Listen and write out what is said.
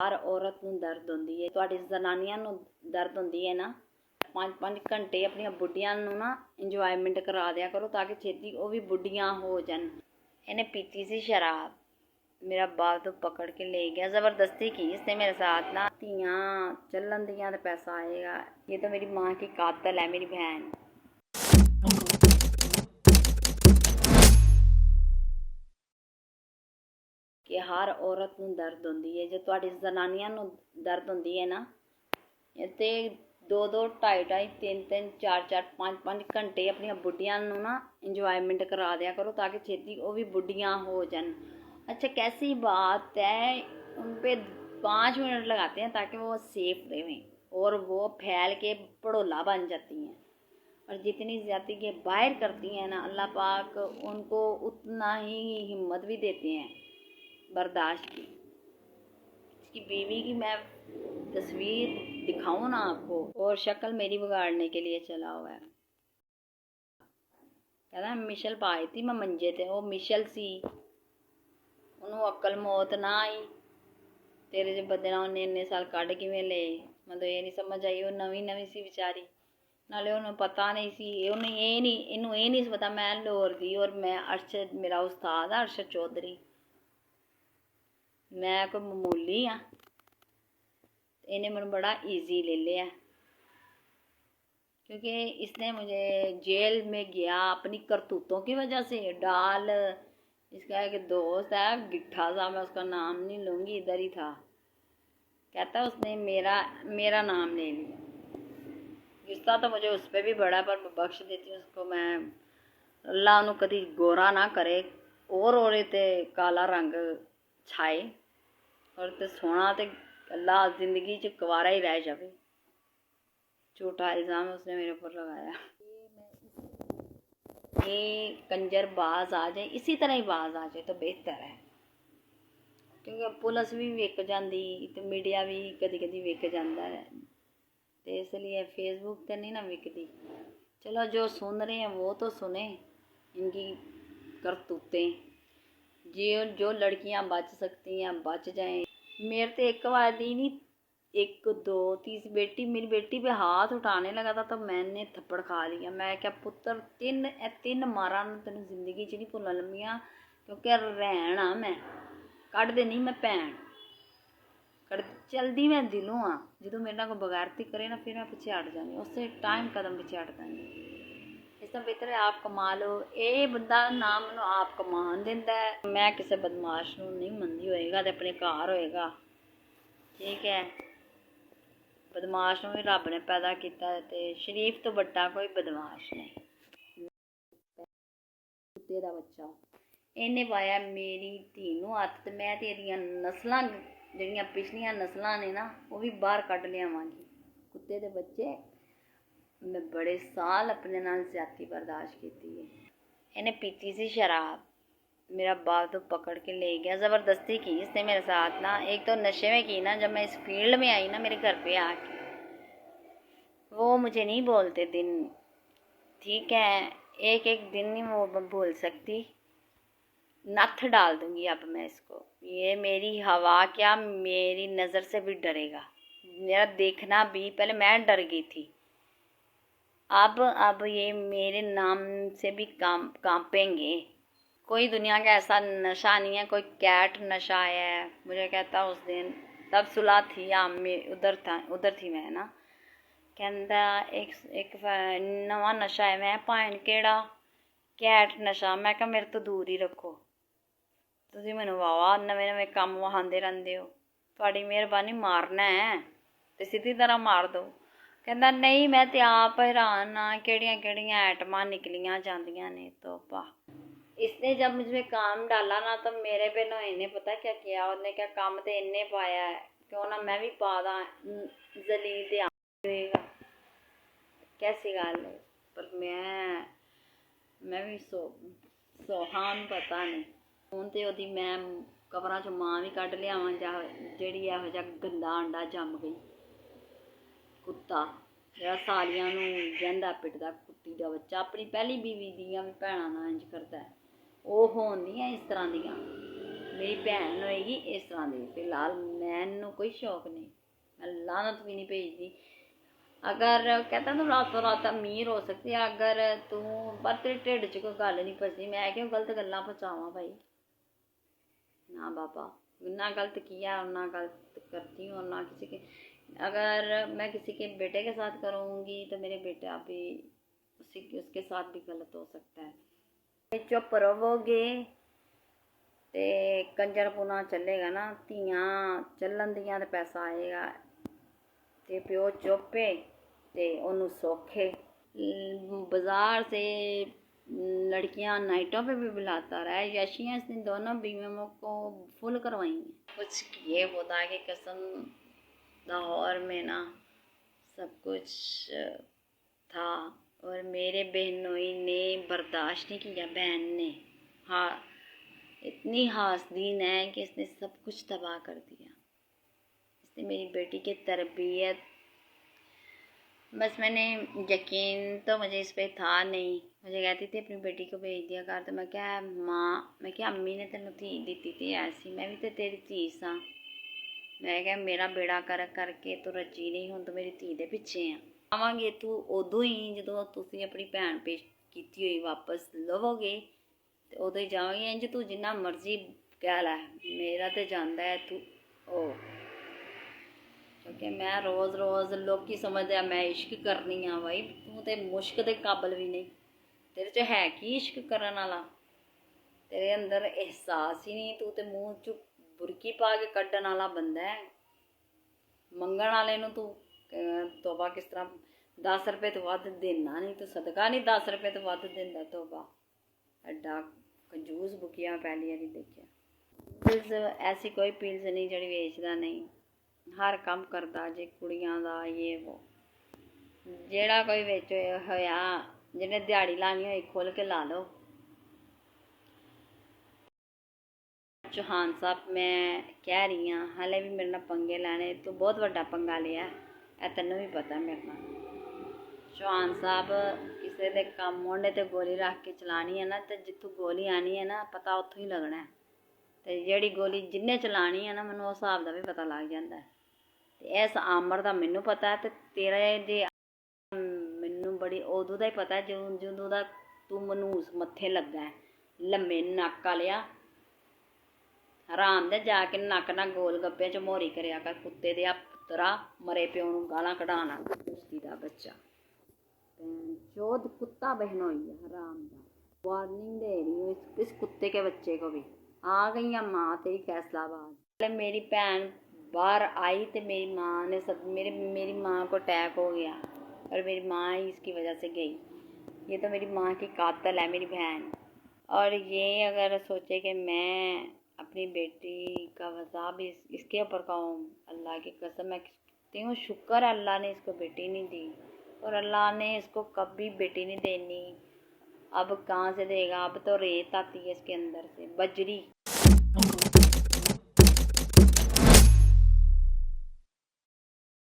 हर औरत नूं दर्द होंदी है, तुहाडी जनानियां नूं दर्द होंदी है ना। 5-5 घंटे अपनी बुढ़ियां नूं ना इंजॉयमेंट करा दिया करो ताकि छेती वो भी बुढ़ियां हो जान। इन्हें पीती सी शराब, मेरा बाल तो पकड़ के ले गया, ज़बरदस्ती की इसने मेरे साथ ना। तियां चलन दियां तो पैसा आएगा, ये तो मेरी माँ की कातल है मेरी बहन। कि हर औरत नूं दर्द होंदी है, जो तुहाडी जनानियां नूं दर्द होंदी है ना, ते 2-2, 2.5-2.5, 3-3, 4-4, 5-5 घंटे अपनी बुढ़ियां नूं ना इंजॉयमेंट करा दिया करो ताकि छेती वो भी बुढ़ियां हो जान। अच्छा कैसी बात है, उन पे 5 मिनट लगाते हैं ताकि वो सेफ रहें और वो फैल के पड़ोला बन जाती हैं। और जितनी ज़्यादती के बाहर करती हैं ना, अल्लाह पाक उनको उतना ही हिम्मत भी देते हैं बर्दाश्त की। इसकी बीवी की मैं तस्वीर दिखाऊं ना आपको, और शक्ल मेरी बिगाड़ने के लिए चला हुआ है। कहता मिशल पाई थी मैं मंजे ते, वो मिशल सी, उन्होंने अक्ल मौत ना आई, तेरे जो बदे ना उन्हें इन्ने साल कढ़ किवें ले, मैं तो ये नहीं समझ आई। वो नवीं नवीं सी बेचारी, नाले उन्हें पता नहीं सी, उन्हें ये नहीं, इनू ये नहीं पता मैं लाहौर दी और मैं अरशद, मेरा उस्ताद है अरशद चौधरी, मैं कोई मामूली हाँ। इन्हें मैंने बड़ा इजी ले लिया क्योंकि इसने मुझे जेल में गया अपनी करतूतों की वजह से डाल। इसका एक दोस्त है गिट्ठा सा, मैं उसका नाम नहीं लूँगी, इधर ही था, कहता उसने मेरा नाम ले लिया। गुस्सा तो मुझे उस पर भी बड़ा, पर मैं बख्श देती हूँ उसको। मैं अल्लाह उन्होंने कभी गोरा ना करे और ते काला रंग छाए, और ते सोना ते अल्लाह जिंदगी च कुवारा ही रह जाए। झूठा इल्ज़ाम उसने मेरे ऊपर लगाया। ये कंजर बाज आ जाए, इसी तरह ही बाज आ जाए तो बेहतर है, क्योंकि पुलिस भी विक जाती तो मीडिया भी कदी कदी विक जाता है, तो इसलिए फेसबुक तो नहीं ना विकती। चलो जो सुन रहे हैं वो तो सुने इनकी करतूतें, जो लड़कियां बच सकती हैं बच जाएं। मेरे तो एक बार दी नहीं, 1 2 तीसरी बेटी, मेरी बेटी पे हाथ उठाने लगा था तो मैंने थप्पड़ खा लिया। मैं क्या पुत्र, 3 मारा तेन जिंदगी च नहीं भुलन लम्बियां, क्योंकि रहना मैं कढ़ दे नहीं, मैं भैन कढ़ चलती मैं दिलों हाँ। जो मेरे को बगैरती करे ना, फिर मैं पिछे हट जानी, उस टाइम कदम पिछे हट जानी। इस तो बेहतर है आप कमा लो। ये बंदा ना मैनू आप कमान देंदा है, मैं किसी बदमाश नूं नहीं मनदी, होएगा तो अपने घर होएगा, ठीक है। बदमाश नूं भी रब ने पैदा किया, ते शरीफ तो बड़ा कोई बदमाश नहीं। कुत्ते दा बच्चा इन्हें पाया मेरी धी नूं हत्थ, ते मैं ते एदियां नस्लां जिहड़ियां पिछलियां नस्लां ने ना वो भी बाहर कढ लियावांगी। कुत्ते दे बच्चे, मैं बड़े साल अपने नाल ज्यादती बर्दाश्त की है। इन्हें पीती सी शराब, मेरा बाल तो पकड़ के ले गया, ज़बरदस्ती की इसने मेरे साथ ना। एक तो नशे में की ना, जब मैं इस फील्ड में आई ना मेरे घर पे आके, वो मुझे नहीं बोलते दिन, ठीक है, एक दिन नहीं वो भूल सकती। नथ डाल दूंगी अब मैं इसको, ये मेरी हवा क्या मेरी नज़र से भी डरेगा, मेरा देखना भी, पहले मैं डर गई थी, अब ये मेरे नाम से भी कांपेंगे। कोई दुनिया का ऐसा नशा नहीं है, कोई कैट नशा आया है मुझे कहता उस दिन, तब सुलह थी में उधर थी मैं ना, कहता एक नवा नशा है, मैं भाएं केड़ा कैट नशा, मैं कहा मेरे तो दूर ही रखो, तुसीं मैनूं वावा नवे नवे काम वहांदे रहंदे हो, तुहाडी मेहरबानी मारना है तो सीधी तरह मार दो। कहता नहीं मैं तो आप हैरान हाँ, केड़ियां आइटमां निकलियां जांदियां ने, तोबा। इसने जब मुझे काम डाला ना, तो मेरे पे ना इन्हें पता क्या किया, उसने क्या काम तो इन्हें पाया है, क्यों ना मैं भी पा दा, जलील ते आएगा कैसी गल है। पर मैं भी सोहान पता नहीं हूँ तो ओदी मैं कबरां चों मां भी कढ लियावां, ਜਿਹੜੀ ਇਹੋ ਜਿਹਾ गंदा अंडा जम गई। कुत्ता ਜਿਹੜਾ सालियां नूं जंदा पिटदा, कुत्ती दा बच्चा अपनी पहली बीवी दियां भी भैणां नाल इंज करदा है। ਉਹ ਹੋਣ ਨਹੀਂ ਇਸ ਤਰ੍ਹਾਂ ਦੀਆਂ मेरी भैन होएगी इस तरह की। फिलहाल मैनू कोई शौक नहीं, मैं लानत भी नहीं भेजती। अगर कहता तू रातों रात अमीर हो सकती है अगर तू, पर तेरे ढिड च कोई गल नहीं फसदी। मैं क्यों गलत गल्लां पहुँचावां भाई, ना बाबा, ना गलत किया और ना गलत करती हूँ और ना किसी के। अगर मैं किसी के बेटे के साथ करूँगी तो मेरे बेटा भी उसके साथ भी गलत हो सकता है। चुप रहोगे ते कंजरपुना चलेगा ना, धियां चलन दियां ते पैसा आएगा। ते प्यो चुप है ते ओनू सुख है। बाजार से लड़कियां नाइटों पे भी बुलाता रहा है। यशियाँ इसने दोनों बीवियों को फुल करवाई हैं। कुछ किए खुदा की कसम, लाहौर में ना सब कुछ था और मेरे बहनोई ने बर्दाश्त नहीं किया। बहन ने हाँ इतनी हासदीन है कि इसने सब कुछ तबाह कर दिया। इसने मेरी बेटी की तरबियत, बस मैंने यकीन तो मुझे इस पर था नहीं। मुझे कहती थी अपनी बेटी को भेज दिया कर, तो मैं क्या माँ, मैं क्या अम्मी ने तेन धी दी थी ऐसी, मैं भी तो तेरी धी सा। मैं क्या मेरा बेड़ा करके तू रजी नहीं, हुण तू मेरी धी दे पिछे आ। आवांगे तू उदों ही जदों तुसीं अपनी भैन पेश कीती हुई वापस लवोगे तो उदों ही जावांगे। इंज तू जिन्ना मर्जी कह लै, मेरा तो जांदा है तू ओ, क्योंकि मैं रोज़ रोज़ लोग समझदे मैं इश्क करनी हाँ। भाई तू तो मुश्क दे काबल भी नहीं, तेरे च है की इश्क करन वाला, तेरे अंदर एहसास ही नहीं। तू तो मूँह च बुरकी पा के कड्डण वाला बंदा है। मंगण वाले नूं तू तोबा किस तरह 10 रुपए तो वध देना नहीं, तू सदका नहीं 10 रुपए तो वध देंदा। तोबा एडा कंजूस बुकिया पहली बारी देखिया। पिल्स ऐसी कोई पिल्स नहीं जड़ी वेचदा नहीं, हर काम करदा जे कुड़ियां दा ये वो। जेड़ा कोई विच होया जिन्हें दिहाड़ी लानी होई खोल के ला लो। चौहान साहब मैं कह रही हाँ हाले भी मेरे नाल पंगे लैने, तू बहुत वड्डा पंगा लिया है, तैनूं भी पता मेरे नाल। चौहान साहब किसी दे कम मोढे ते गोली रख के चलानी है ना, तो जित्थों गोली आनी है ना पता उत्थों ही लगना है। ते जेड़ी गोली जिन्ने चलानी है ना मैनूं उस हिसाब दा भी पता लग जांदा है। ते इस आमर दा मैनूं पता है ते तेरा जे मैनूं बड़ी उदों दा ही पता है जदों दा तू मनूस मत्थे लग्गा है। लम्मे नक्क वालिया हराम दे जाके नक्क ना गोल गप्पे च मोहरी करिया कर, कुत्ते दे पुत्तरा, मरे प्यो नूं गालां कढाना कुश्ती दा बच्चा, चौध कुत्ता बहनोई है हराम दा। वार्निंग दे रही हूँ इस कुत्ते के बच्चे को भी। आ गई है माँ तेरी फैसलाबाद। मेरी भैन बाहर आई तो मेरी माँ ने मेरी माँ को अटैक हो गया और मेरी माँ ही इसकी वजह से गई। ये तो मेरी माँ की कातिल है मेरी बहन। और ये अगर सोचे कि मैं अपनी बेटी का वज़ाब इसके ऊपर कहूँ, अल्लाह की कसम मैं कहती हूँ शुक्र है अल्लाह ने इसको बेटी नहीं दी, और अल्लाह ने इसको कभी बेटी नहीं देनी। अब कहाँ से देगा, अब तो रेत आती है इसके अंदर से, बजरी।